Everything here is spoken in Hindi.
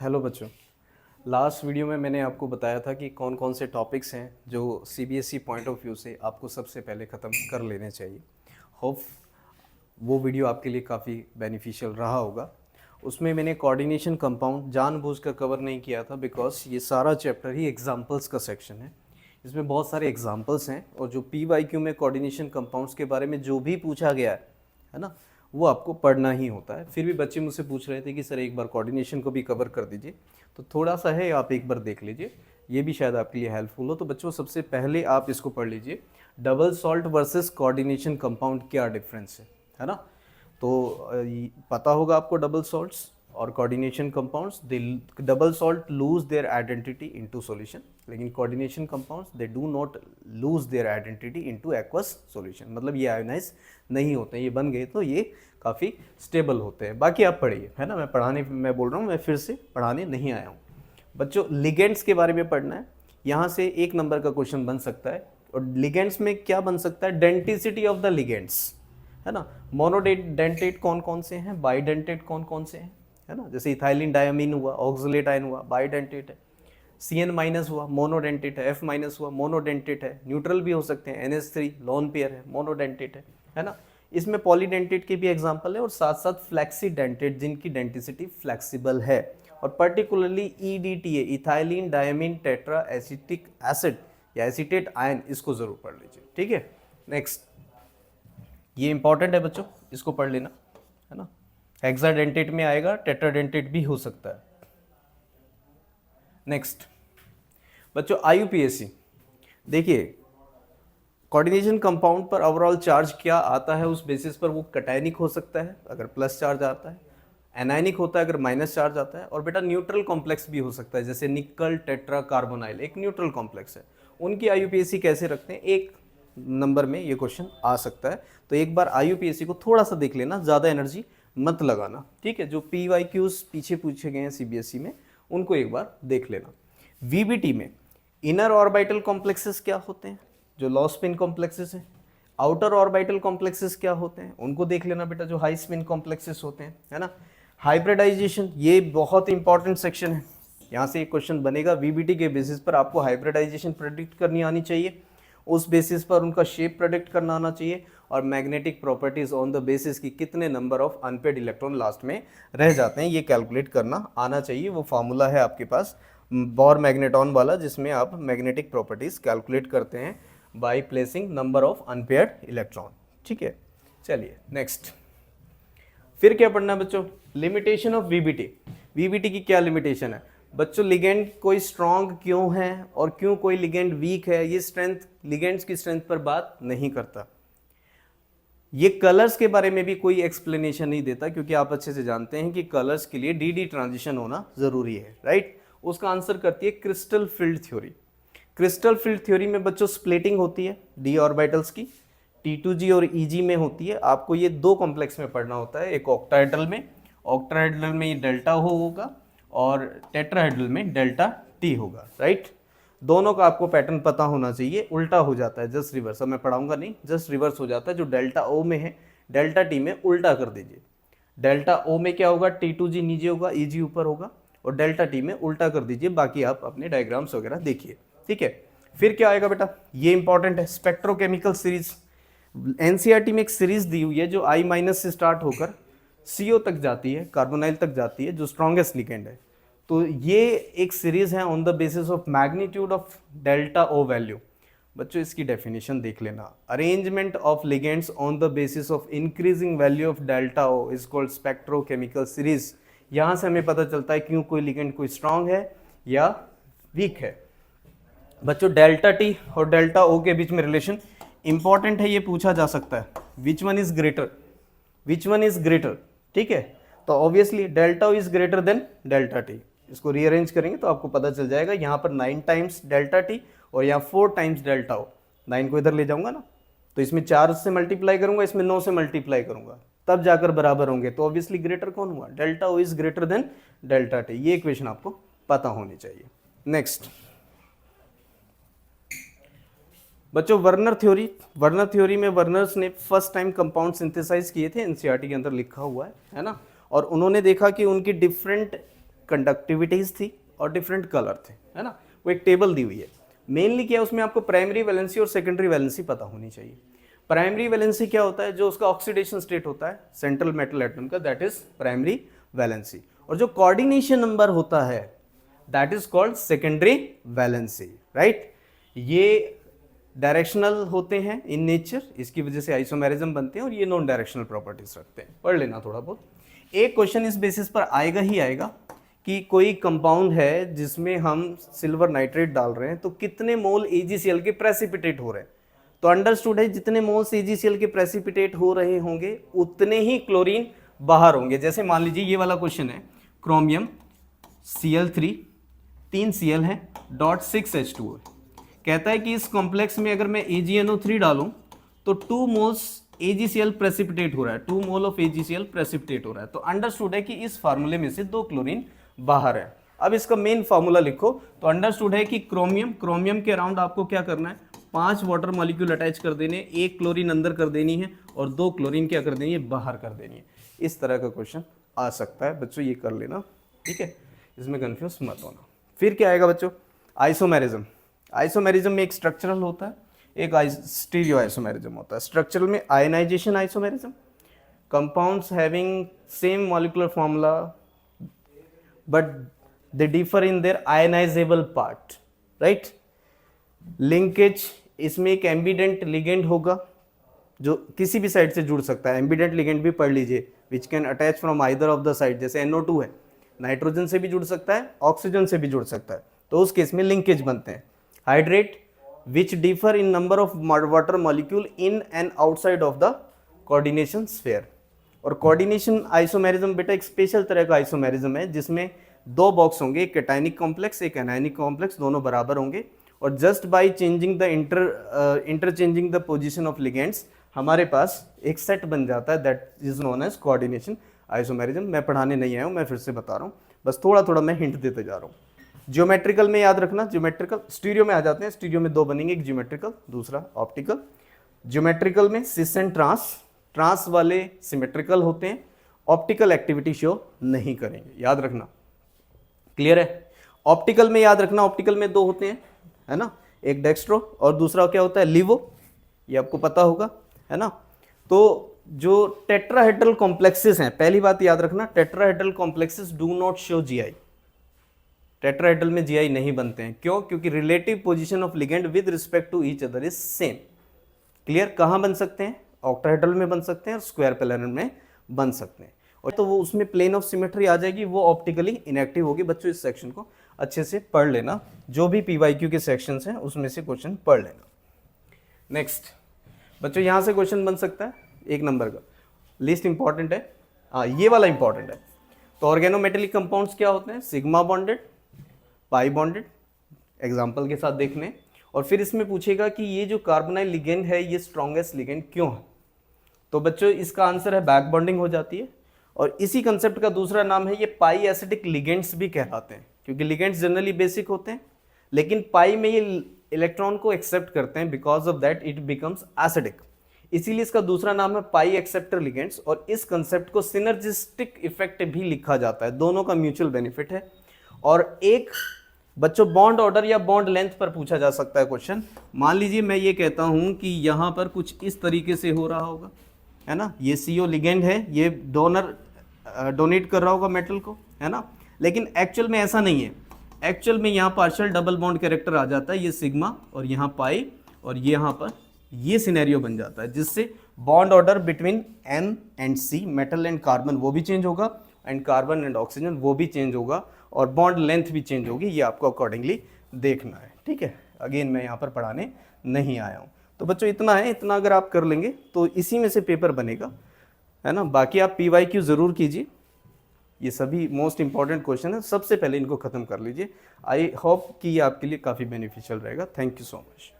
हेलो बच्चों। लास्ट वीडियो में मैंने आपको बताया था कि कौन कौन से टॉपिक्स हैं जो सीबीएसई पॉइंट ऑफ व्यू से आपको सबसे पहले ख़त्म कर लेने चाहिए। होप वो वीडियो आपके लिए काफ़ी बेनिफिशियल रहा होगा। उसमें मैंने कोऑर्डिनेशन कंपाउंड जानबूझकर कवर नहीं किया था बिकॉज ये सारा चैप्टर ही एग्जाम्पल्स का सेक्शन है। इसमें बहुत सारे एग्जाम्पल्स हैं और जो पीवाईक्यू में कोऑर्डिनेशन कंपाउंड्स के बारे में जो भी पूछा गया है ना, वो आपको पढ़ना ही होता है। फिर भी बच्चे मुझसे पूछ रहे थे कि सर एक बार कोऑर्डिनेशन को भी कवर कर दीजिए, तो थोड़ा सा है, आप एक बार देख लीजिए, ये भी शायद आपके लिए हेल्पफुल हो। तो बच्चों सबसे पहले आप इसको पढ़ लीजिए, double salt versus coordination compound क्या डिफरेंस है ना। तो पता होगा आपको डबल सॉल्ट्स और coordination compounds, they double salt lose their identity into solution, लेकिन coordination compounds they do not lose their identity into aqueous solution. मतलब ये आयोनाइज नहीं होते हैं, ये बन गए तो ये काफ़ी स्टेबल होते हैं। बाकी आप पढ़िए, है ना, मैं बोल रहा हूँ, मैं फिर से पढ़ाने नहीं आया हूँ। बच्चों लिगेंड्स के बारे में पढ़ना है, यहाँ से 1 नंबर का क्वेश्चन बन सकता है। और लिगेंड्स में क्या बन सकता है, डेंटिसिटी ऑफ द लिगेंड्स, है ना। मोनोडेंटेट कौन कौन से हैं, बाइडेंटेट कौन कौन से हैं, है ना। जैसे इथाइलिन डायमीन हुआ, ऑक्सलेट आयन हुआ, बाइडेंटेट है। CN माइनस हुआ, मोनोडेंटेट है। F माइनस हुआ, मोनोडेंटेट है। न्यूट्रल भी हो सकते हैं, NH3 लोन पेयर है, मोनोडेंटेट है ना। इसमें पॉलीडेंटेट के भी एग्जांपल है और साथ साथ फ्लेक्सीडेंटेट जिनकी डेंटिसिटी फ्लेक्सिबल है। और particularly EDTA, ethylene diamine tetra acetic acid या एसिटेट आयन, इसको जरूर पढ़ लीजिए, ठीक है। नेक्स्ट, ये इंपॉर्टेंट है बच्चों, इसको पढ़ लेना, है ना। हेक्साडेंटेट में आएगा, टेट्राडेंटेट भी हो सकता है। नेक्स्ट बच्चों IUPAC, देखिए कोऑर्डिनेशन कंपाउंड पर ओवरऑल चार्ज क्या आता है, उस बेसिस पर वो कटायनिक हो सकता है अगर प्लस चार्ज आता है, एनायनिक होता है अगर माइनस चार्ज आता है, और बेटा न्यूट्रल कॉम्प्लेक्स भी हो सकता है, जैसे निकल टेट्रा कार्बोनाइल एक न्यूट्रल कॉम्प्लेक्स है। उनकी IUPAC कैसे रखते हैं, 1 नंबर में ये क्वेश्चन आ सकता है। तो एक बार IUPAC को थोड़ा सा देख लेना, ज़्यादा एनर्जी मत लगाना, ठीक है। जो PYQs पीछे पूछे गए हैं CBSE में, उनको एक बार देख लेना। VBT में इनर ऑर्बिटल कॉम्प्लेक्सेस क्या होते हैं, जो लॉ स्पिन कॉम्प्लेक्सेस हैं। आउटर ऑर्बिटल कॉम्प्लेक्सेस क्या होते हैं, उनको देख लेना बेटा, जो हाई स्पिन कॉम्प्लेक्सेस होते हैं, है ना। हाइब्रिडाइजेशन, ये बहुत इंपॉर्टेंट सेक्शन है, यहाँ से एक क्वेश्चन बनेगा। VBT के बेसिस पर आपको हाइब्रिडाइजेशन प्रेडिक्ट करनी आनी चाहिए, उस बेसिस पर उनका शेप प्रेडिक्ट करना आना चाहिए, और magnetic properties on the basis की कितने number of unpaired electron last में रह जाते हैं, ये कैलकुलेट करना आना चाहिए। वो फार्मूला है आपके पास बोर मैग्नेटॉन वाला, जिसमें आप मैग्नेटिक प्रॉपर्टीज कैलकुलेट करते हैं by placing number of unpaired electron, ठीक है। चलिए नेक्स्ट, फिर क्या पढ़ना है बच्चों, लिमिटेशन ऑफ VBT। VBT की क्या लिमिटेशन है बच्चों, लिगेंड कोई स्ट्रॉन्ग क्यों है और क्यों कोई लिगेंड वीक है, ये स्ट्रेंथ लिगेंड्स की स्ट्रेंथ पर बात नहीं करता। ये कलर्स के बारे में भी कोई एक्सप्लेनेशन नहीं देता, क्योंकि आप अच्छे से जानते हैं कि कलर्स के लिए DD ट्रांजिशन होना जरूरी है, राइट। उसका आंसर करती है crystal field theory. Crystal field theory में बच्चों स्प्लिटिंग होती है d ऑर्बिटल्स की, T2G और EG में होती है। आपको ये 2 कॉम्प्लेक्स में पढ़ना होता है, एक ऑक्टाहेड्रल में ये डेल्टा होगा और टेट्राहेड्रल में डेल्टा T होगा, राइट। दोनों का आपको पैटर्न पता होना चाहिए। उल्टा हो जाता है, जस्ट रिवर्स, अब मैं पढ़ाऊंगा नहीं, जस्ट रिवर्स हो जाता है। जो डेल्टा O में है डेल्टा T में उल्टा कर दीजिए। डेल्टा O में क्या होगा, T2G नीचे होगा, EG ऊपर होगा, और डेल्टा T में उल्टा कर दीजिए। बाकी आप अपने डायग्राम्स वगैरह देखिए, ठीक है। फिर क्या आएगा बेटा, ये इंपॉर्टेंट है, स्पेक्ट्रोकेमिकल सीरीज। NCERT में एक सीरीज दी हुई है जो I- से स्टार्ट होकर CO तक जाती है, कार्बोनाइल तक जाती है, जो स्ट्रॉन्गेस्ट लिगेंड है। तो ये एक सीरीज है on the basis of magnitude of delta O value. बच्चों इसकी डेफिनेशन देख लेना, arrangement of ligands on the basis of increasing value of delta O is called spectrochemical series. यहाँ से हमें पता चलता है क्यों कोई लिगेंड कोई स्ट्रांग है या वीक है। बच्चों डेल्टा T और डेल्टा O के बीच में रिलेशन इंपॉर्टेंट है, ये पूछा जा सकता है, विच वन इज ग्रेटर, ठीक है। तो obviously delta O is greater than delta T। इसको रीअरेंज करेंगे तो आपको पता चल जाएगा, यहाँ पर 9 टाइम्स डेल्टा T और यहाँ 4 टाइम्स डेल्टा O। 9 को इधर ले जाऊंगा ना, तो इसमें 4 से मल्टीप्लाई करूंगा, इसमें 9 से मल्टीप्लाई करूंगा, तब जाकर बराबर होंगे। तो ऑब्वियसली ग्रेटर कौन हुआ, delta O is greater than delta T। ये इक्वेशन आपको पता होनी चाहिए। नेक्स्ट बच्चों वर्नर थ्योरी में वर्नर्स ने फर्स्ट टाइम कंपाउंड सिंथेसाइज किए थे, NCERT के अंदर लिखा हुआ है ना। और उन्होंने देखा कि उनकी डिफरेंट कंडक्टिविटीज थी और डिफरेंट कलर थे, है ना। वो एक टेबल दी हुई है। मेनली क्या है उसमें आपको प्राइमरी वैलेंसी और सेकेंडरी वैलेंसी पता होनी चाहिए। प्राइमरी वैलेंसी क्या होता है, जो उसका ऑक्सीडेशन स्टेट होता है सेंट्रल मेटल एटम का, दैट इज प्राइमरी वैलेंसी। और जो कोऑर्डिनेशन नंबर होता है that is called secondary valency, right. ये डायरेक्शनल होते हैं इन नेचर, इसकी वजह से आइसोमेरिज्म बनते हैं, और ये नॉन डायरेक्शनल प्रॉपर्टीज रखते हैं। पढ़ लेना थोड़ा बहुत। एक क्वेश्चन इस बेसिस पर आएगा ही आएगा कि कोई कंपाउंड है जिसमें हम सिल्वर नाइट्रेट डाल रहे हैं तो कितने मोल AgCl के प्रेसिपिटेट हो रहे हैं। तो अंडरस्टूड है जितने मोल्स AgCl के प्रेसिपिटेट हो रहे होंगे उतने ही क्लोरीन बाहर होंगे। जैसे मान लीजिए ये वाला क्वेश्चन है, क्रोमियम Cl3 3 Cl है डॉट 6H2O, कहता है कि इस कॉम्प्लेक्स में अगर मैं AgNO3 डालूं तो 2 मोल्स AgCl प्रेसिपिटेट हो रहा है, 2 मोल ऑफ AgCl प्रेसिपिटेट हो रहा है। तो अंडरस्टूड है कि इस फार्मूले में से 2 क्लोरीन बाहर है। अब इसका मेन फार्मूला लिखो। तो अंडरस्टूड है कि क्रोमियम के अराउंड आपको क्या करना है, 5 वाटर मॉलिक्यूल अटैच कर देने, 1 क्लोरीन अंदर कर देनी है और 2 क्लोरीन क्या कर देनी है, बाहर कर देनी है। इस तरह का क्वेश्चन आ सकता है बच्चों, ये कर लेना, ठीक है, इसमें कंफ्यूज मत होना। फिर क्या आएगा बच्चों, आइसोमेरिज्म। आइसोमेरिज्म में एक स्ट्रक्चरल होता है, एक स्टीरियो आइसोमेरिज्म होता है। स्ट्रक्चरल में ionisation isomerism, compounds having same molecular formula but they differ in their ionisable part, right. Linkage, इसमें एक एम्बिडेंट लिगेंड होगा जो किसी भी साइड से जुड़ सकता है। एम्बिडेंट लिगेंड भी पढ़ लीजिए, which can attach from either of the side. जैसे NO2 है, नाइट्रोजन से भी जुड़ सकता है, ऑक्सीजन से भी जुड़ सकता है, तो उस केस में लिंकेज बनते हैं। Hydrate, which differ in number of water molecule in and outside of the coordination sphere. और कोऑर्डिनेशन आइसोमेरिज्म बेटा एक स्पेशल तरह का आइसोमेरिज्म है जिसमें 2 बॉक्स होंगे, एक कैटायनिक कॉम्प्लेक्स, एक एनायनिक कॉम्प्लेक्स, दोनों बराबर होंगे। और just by changing the interchanging the position of ligands हमारे पास एक सेट बन जाता है, that is known as coordination isomerism. मैं पढ़ाने नहीं आया हूँ, मैं फिर से बता रहा हूँ, बस थोड़ा थोड़ा मैं हिंट देते जा रहा हूँ। ज्योमेट्रिकल में याद रखना, ज्योमेट्रिकल स्टीरियो में आ जाते हैं। स्टीरियो में 2 बनेंगे, एक ज्योमेट्रिकल दूसरा ऑप्टिकल। ज्योमेट्रिकल में सिस एंड ट्रांस वाले सिमेट्रिकल होते हैं, ऑप्टिकल एक्टिविटी शो नहीं करेंगे, याद रखना, क्लियर है। ऑप्टिकल में याद रखना, ऑप्टिकल में 2 होते हैं, है ना, एक डेक्स्ट्रो और दूसरा क्या होता है, लिवो, ये आपको पता होगा, है ना। तो जो टेट्राहेड्रल कॉम्प्लेक्सेस हैं, पहली बात याद रखना, tetrahedral complexes do not show GI। Tetrahedral में GI नहीं बनते हैं, क्यों, क्योंकि relative position of ligand with respect to each other is same. Clear, कहाँ बन सकते हैं, ऑक्टाहेड्रल में बन सकते हैं और स्क्वायर पैरेलल में बन सकते हैं। और तो वो उसमें प्लेन ऑफ सिमेट्री आ जाएगी, वो ऑप्टिकली इनएक्टिव होगी। बच्चों इस सेक्शन को अच्छे से पढ़ लेना, जो भी PYQ के सेक्शंस हैं उसमें से क्वेश्चन पढ़ लेना। नेक्स्ट बच्चों, यहाँ से क्वेश्चन बन सकता है 1 नंबर का, लिस्ट इंपॉर्टेंट है, हाँ ये वाला इंपॉर्टेंट है। तो ऑर्गेनोमेटेलिक कंपाउंड्स क्या होते हैं, सिग्मा बॉन्डेड, पाई बॉन्डेड, एग्जाम्पल के साथ देखने। और फिर इसमें पूछेगा कि ये जो कार्बोनाइल लिगेंड है ये स्ट्रॉन्गेस्ट लिगेंड क्यों है। तो बच्चों इसका आंसर है बैक बॉन्डिंग हो जाती है। और इसी कंसेप्ट का दूसरा नाम है, ये पाई एसिडिक लिगेंड्स भी कहलाते हैं, क्योंकि लिगेंड्स जनरली बेसिक होते हैं लेकिन पाई में ये इलेक्ट्रॉन को एक्सेप्ट करते हैं, because of that it becomes acidic, इसीलिए इसका दूसरा नाम है पाई एक्सेप्टर लिगेंड्स। और इस कंसेप्ट को सिनर्जिस्टिक इफेक्ट भी लिखा जाता है, दोनों का म्यूचुअल बेनिफिट है। और एक बच्चों बॉन्ड ऑर्डर या बॉन्ड लेंथ पर पूछा जा सकता है क्वेश्चन। मान लीजिए मैं ये कहता हूं कि यहाँ पर कुछ इस तरीके से हो रहा होगा, है ना, ये CO लिगेंड है, ये डोनर डोनेट कर रहा होगा मेटल को, है ना, लेकिन एक्चुअल में ऐसा नहीं है। एक्चुअल में यहाँ पार्शियल डबल बॉन्ड कैरेक्टर आ जाता है, ये सिग्मा और यहाँ पाई, और ये यहाँ पर ये सिनेरियो बन जाता है, जिससे bond order between N and C, metal and carbon वो भी चेंज होगा, एंड कार्बन एंड ऑक्सीजन वो भी चेंज होगा, और बॉन्ड लेंथ भी चेंज होगी। ये आपको अकॉर्डिंगली देखना है, ठीक है। अगेन मैं यहाँ पर पढ़ाने नहीं आया हूँ। तो बच्चों इतना है, इतना अगर आप कर लेंगे तो इसी में से पेपर बनेगा, है ना। बाकी आप PYQ ज़रूर कीजिए, ये सभी मोस्ट इंपॉर्टेंट क्वेश्चन है, सबसे पहले इनको ख़त्म कर लीजिए। आई होप कि ये आपके लिए काफ़ी बेनिफिशियल रहेगा। Thank you so much.